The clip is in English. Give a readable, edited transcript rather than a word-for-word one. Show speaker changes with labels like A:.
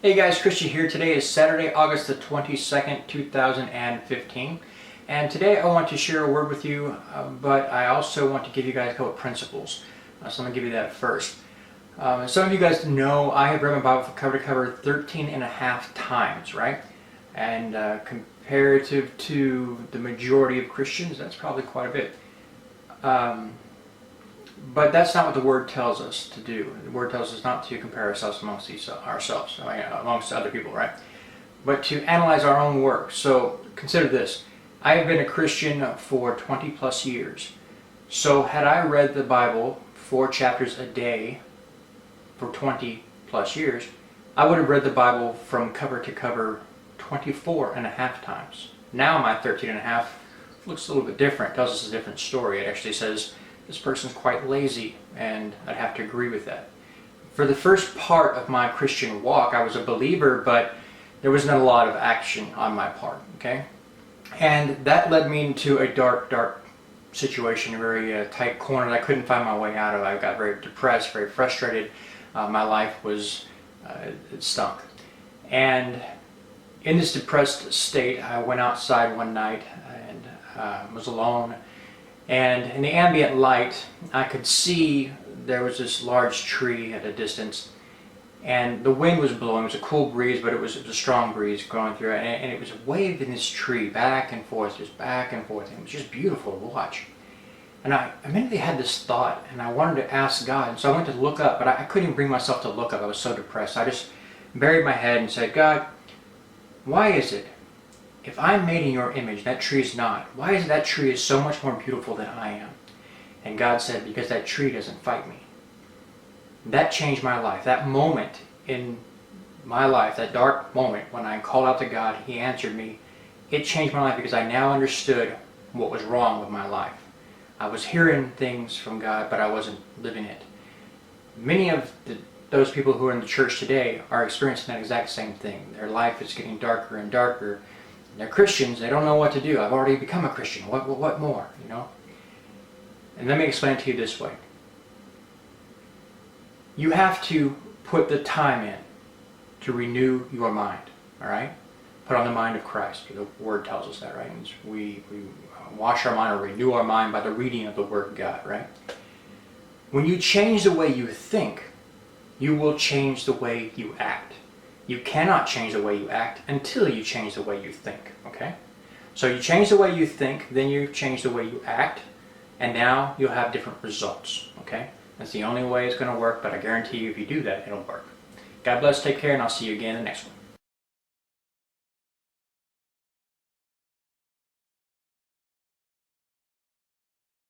A: Hey guys, Christian here. Today is Saturday, August the 22nd, 2015. And today I want to share a word with you, but I also want to give you guys a couple of principles. So I'm going to give you that first. Some of you guys know I have read my Bible from cover to cover 13 and a half times, right? And comparative to the majority of Christians, that's probably quite a bit. But that's not what the Word tells us to do. The Word tells us not to compare ourselves amongst amongst other people, right? But to analyze our own work. So consider this. I have been a Christian for 20 plus years. So had I read the Bible 4 chapters a day for 20 plus years, I would have read the Bible from cover to cover 24 and a half times. Now my 13 and a half looks a little bit different. It tells us a different story. It actually says this person's quite lazy, and I'd have to agree with that. For the first part of my Christian walk, I was a believer, but there wasn't a lot of action on my part, okay? And that led me into a dark situation, a very tight corner that I couldn't find my way out of. I got very depressed, very frustrated. My life was, it stunk. And in this depressed state, I went outside one night and was alone. And in the ambient light, I could see there was this large tree at a distance, and the wind was blowing. It was a cool breeze, but it was a strong breeze going through it, and it was waving this tree back and forth, just back and forth, and it was just beautiful to watch. And I immediately had this thought, and I wanted to ask God, and so I went to look up, but I couldn't even bring myself to look up. I was so depressed. I just buried my head and said, God, why is it, if I'm made in your image, that tree is not, why is it that tree is so much more beautiful than I am? And God said, because that tree doesn't fight me. That changed my life. That moment in my life, that dark moment when I called out to God, He answered me. It changed my life because I now understood what was wrong with my life. I was hearing things from God, but I wasn't living it. Many of those people who are in the church today are experiencing that exact same thing. Their life is getting darker and darker. They're Christians, they don't know what to do. I've already become a Christian. What more, you know? And let me explain it to you this way. You have to put the time in to renew your mind, all right? Put on the mind of Christ. The Word tells us that, right? We wash our mind or renew our mind by the reading of the Word of God, right? When you change the way you think, you will change the way you act. You cannot change the way you act until you change the way you think, okay? So you change the way you think, then you change the way you act, and now you'll have different results, okay? That's the only way it's going to work, but I guarantee you if you do that, it'll work. God bless, take care, and I'll see you again in the next one.